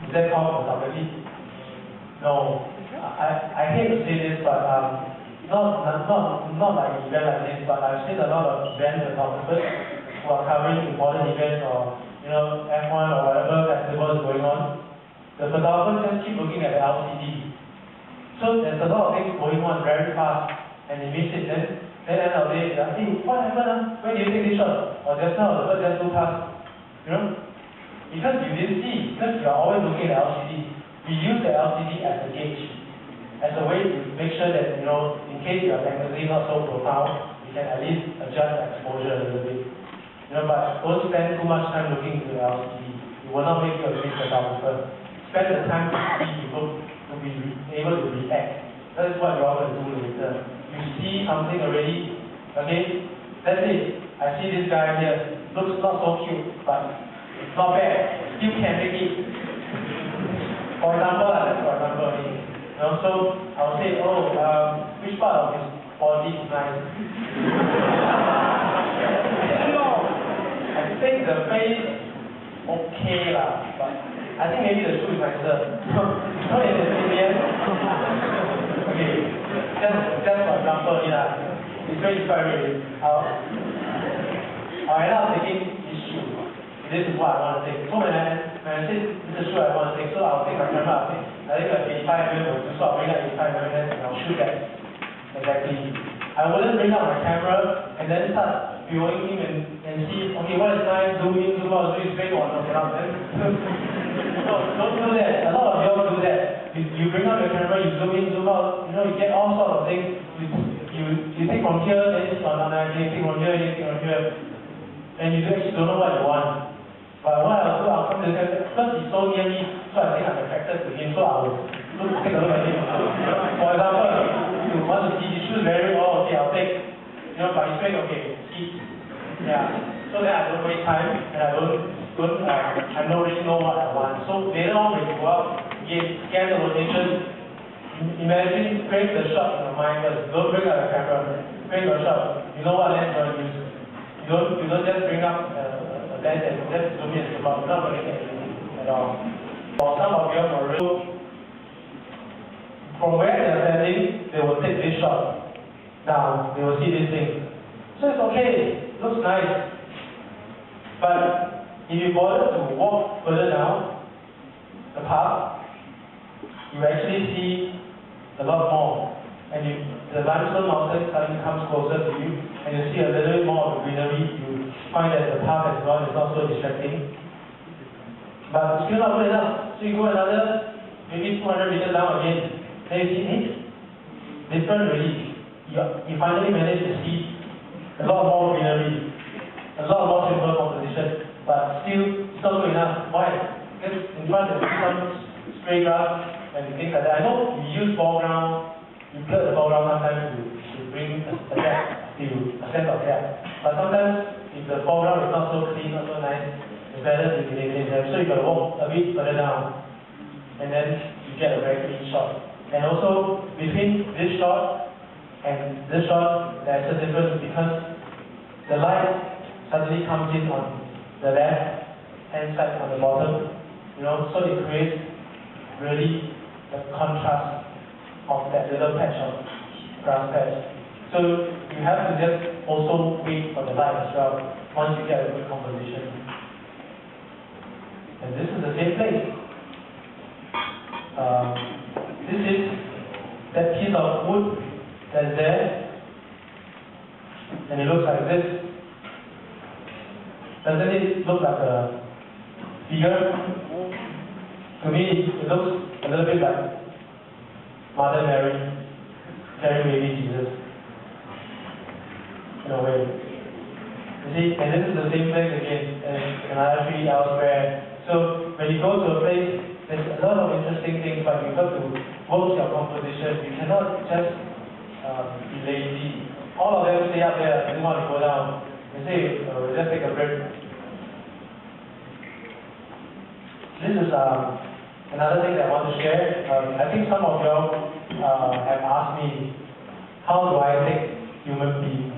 Is that called photography? No. I hate to say this, but not like an event like this, but I've seen a lot of event photographers who are covering important events or F1 or whatever festival is going on. The photographers just keep looking at the LCD. So there's a lot of things going on very fast, and they miss it. Then end of the day, they ask, hey, what happened? When did you take this shot? Or just now, the bird just flew past. Because you didn't see, because you are always looking at the LCD. We use the LCD as a gauge, as a way to make sure that, in case your magazine not so profound, you can at least adjust the exposure a little bit. But don't spend too much time looking to the LCD. It will not make you a great photographer. Spend the time to see, to be able to react. That is what you are going to do later. You see something already, okay? Let's say, I see this guy here, looks not so cute, but it's not bad. Still can make it. For example, that's for example. So I'll say, which part of his body is nice? I think the face, okay lah, but I think maybe the shoe is nicer. So in the opinion, okay, just for example, it's very inspiring. I'll end up taking this shoe. This is what I want to take. So when I say this is the shoe I want to take, so I'll take my camera, I think like 85 mm, so I'll bring out 85 mm and I'll shoot that. Exactly. I wouldn't bring out my camera and then start viewing him and see, okay, what is nice, zoom in, zoom out, zoom in, straight on, okay, now then. No, don't do that. A lot of y'all do that. You bring out your camera, you zoom in, zoom out, you get all sorts of things. You take from here, then it's on another, you take from here, you take from here, and you actually don't know what you want. But what I'll do, I'll come to the camera, because he's so near me, so I think I'm attracted to him, so I'll take a look at him. For example, you want to see his shoes very well, okay, I'll take, but his face, okay, see. Yeah. So then I don't waste time, and I don't really know what I want. So later on, when you go out, again, scan the location, imagine, frame the shot in your mind first. Don't bring out the camera, frame your shot. You know what lens you want to use. You don't just bring up a lens and just zoom in and zoom out. You're not going to get anything at all. For some of you for real, from where they're standing, they will take this shot. Now, they will see this thing. So it's okay, looks nice. But if you bother to walk further down the path, you actually see a lot more. And the limestone mountain suddenly comes closer to you, and you see a little bit more of the greenery. You find that the path as well is not so distracting. But it's still not good enough. So you go another, maybe 200 meters down again. Then you see, hey, different really. You finally manage to see a lot more greenery, a lot more simple composition, but still it's not good enough. Why? Because in front there's some stray grass and things like that. I know we use foreground, you clear the foreground sometimes to bring a sense of depth. But sometimes if the foreground is not so clean, not so nice, it's better to eliminate them. So you gotta walk a bit further down, and then you get a very clean shot. And also between this shot and this shot, there's a difference because the light suddenly comes in on the left hand side on the bottom, so it creates really the contrast of that little patch of grass patch. So you have to just also wait for the light as well once you get a good composition. And this is the same place. This is that piece of wood that's there, and it looks like this. Doesn't it look like a figure? To me, it looks a little bit like Mother Mary carrying baby Jesus, in a way. You see, and this is the same place again, and another tree elsewhere. So when you go to a place, there's a lot of interesting things, but you've got to work your composition. You cannot just be lazy. All of them stay up there, they didn't want to go down. They say, let's take a break. This is another thing that I want to share. I think some of y'all have asked me, how do I take human beings?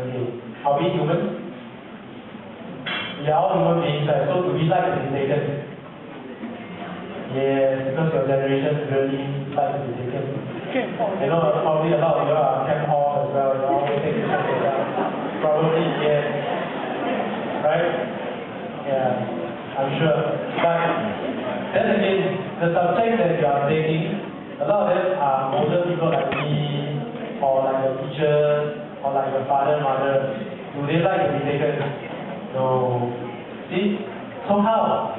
Okay, are we human? We are all human beings, right? So do we like to be taken? Yes, because your generation really like to be taken. You know, probably a lot of you are camp hall as well. You always take pictures of that. Probably, yes. Right? Yeah, I'm sure. But then again, the subject that you are taking, a lot of them are older people like me, or like the teachers, or like the father, mother. Do they like to be taken? No. See? So how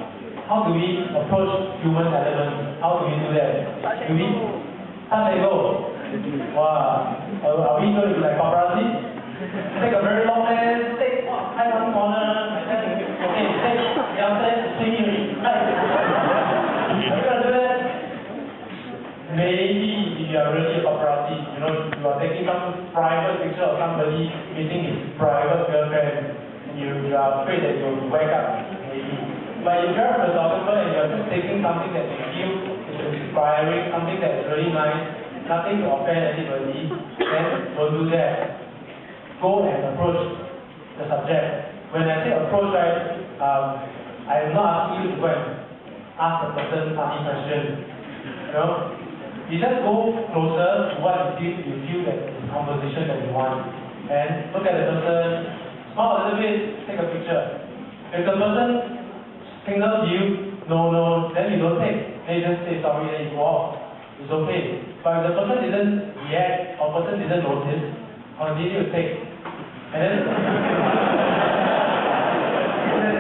do we approach human elements? How do we do that? Do we touch and go? Wow. Are we going to be like paparazzi? Take a very long lens, take hide one corner, and then okay, take the other scenery. Right? Are you gonna do that? Maybe if you are really a paparazzi, you know, you are taking some private picture of somebody meeting his private girlfriend, and you are afraid that you'll wake up. Maybe. But if you're a photographer and you're just taking something that you feel is inspiring, something that's really nice, nothing to offend anybody, then don't do that. Go and approach the subject. When I say approach, right, I am not asking you to go and ask the person funny question. You know, you just go closer to what you feel that is the composition that you want, and look at the person, smile a little bit, take a picture. If the person signals you, no, then you don't take. Then you just say sorry, then you go off. It's okay. But if the person didn't react, or person didn't notice, continue to take. And then,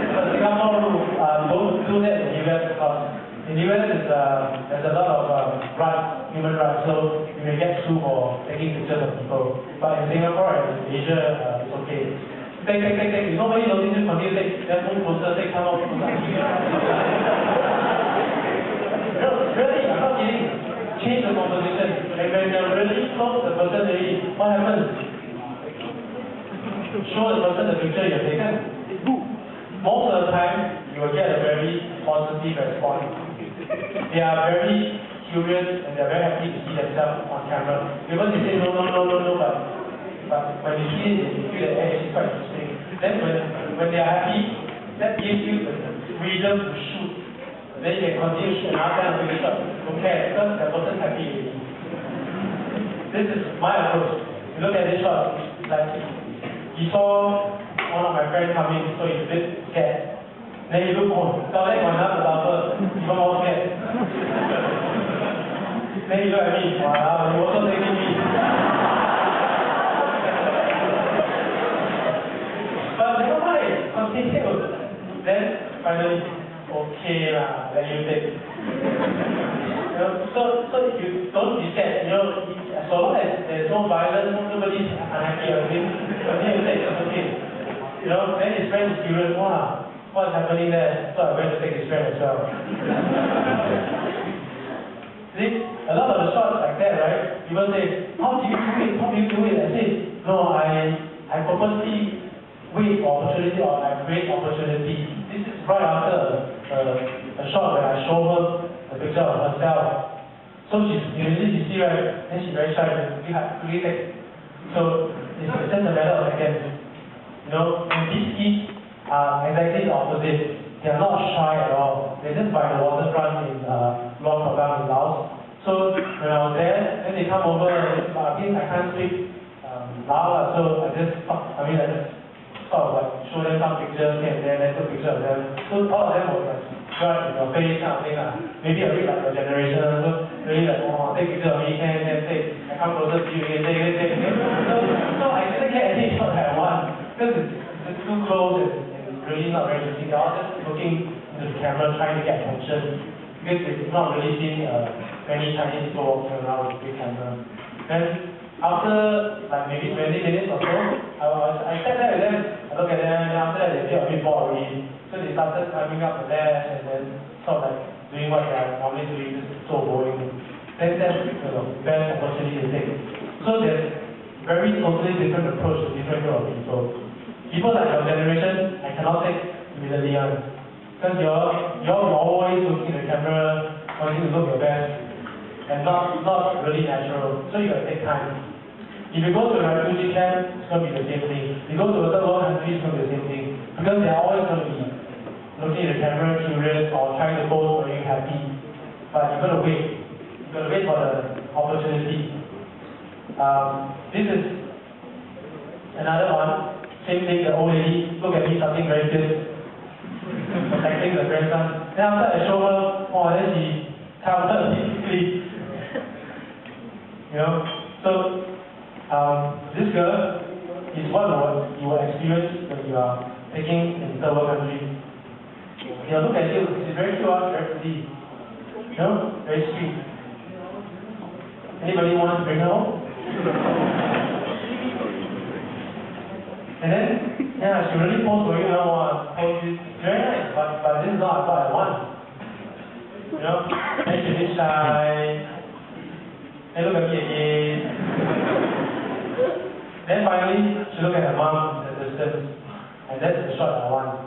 the Singapore rule, don't do that in the US because in the US there's a lot of rights, human rights, so you may get sued for taking pictures of people. But in Singapore and in Asia, it's okay. Take. If nobody notices, continue to take. Then move closer, take, come out. Really, I'm not kidding. Change the composition. And when you're really close to the person, what happens? Show the person the picture you've taken. Most of the time, you will get a very positive response. They are very curious and they are very happy to see themselves on camera. Because they say no, but when you see it, you feel that hey, it's quite interesting. Then when they are happy, that gives you the freedom to shoot. Then you can continue to shoot another kind of picture. Okay, because the person's happy. This is my approach. You look at this shot, like he saw one of my friends coming, so he's a bit scared. Then you look more, down there, another photographer, even more scared. Then you look at me, wow, you're also taking me. But never mind, continue. Then finally, okay lah, let you take. You know, so you don't be scared. You know, as long as there's no violence, nobody's unhappy or anything, continue to take, it's okay. You know, then his friend is curious, wow, what's happening there? So I went to take his friend as well. See, a lot of the shots like that, right? People say, how do you do it? How do you do it? I say, no, I purposely wait for opportunity or I create opportunity. This is right after a shot where I show her the picture of herself. So she see, right? Then she's very shy, you have to take. So it's just a matter of seconds. You know, and these kids are exactly the opposite. They are not shy at all. They're just by the waterfront in Luang Prabang in Laos. So when I was there, then they come over and again I can't speak Lao, so I just sort of like show them some pictures here and there, then took pictures of them. So all of them was like right in your face kind of thing. Maybe a bit like your generation, so really like, oh, take picture of me, can take. I come closer to you, take. So I didn't get any shot that I want. Because it's too close and it's really not very interesting. They're all just looking into the camera trying to get attention. Because they've not really seen many Chinese people walking around with big camera. Then after like maybe 20 minutes or so, I sat there with them, I look at them, and after that they feel a bit bored already. So they started climbing up the ladder and then sort of like doing what they are normally doing, just so boring. Then that's the best opportunity to take. So there's very totally different approach to different group of people. People like your generation, I cannot take immediately on. Because you're always looking at the camera, wanting to look your best, and not really natural. So you gotta take time. If you go to a refugee camp, it's going to be the same thing. If you go to a third world country, it's going to be the same thing. Because they're always going to be looking at the camera, curious, or trying to pose very happy. but you've got to wait. You've got to wait for the opportunity. This is another one. Same thing, the old lady, look at me, something very good. Protecting the grandson. Then after I show her, oh, then she counted immediately. You know? So, this girl is what you will experience when you are taking in third world country. They'll look at you, she's very cute, very pretty. You know? Very sweet. Anybody want to bring her home? And then, yeah, she really posed for you, you know, pose is very nice, but this is not what I want. You know? Then she is shy. Then look at me again. Then finally, she looked at her mom at the distance, and that's the shot I want.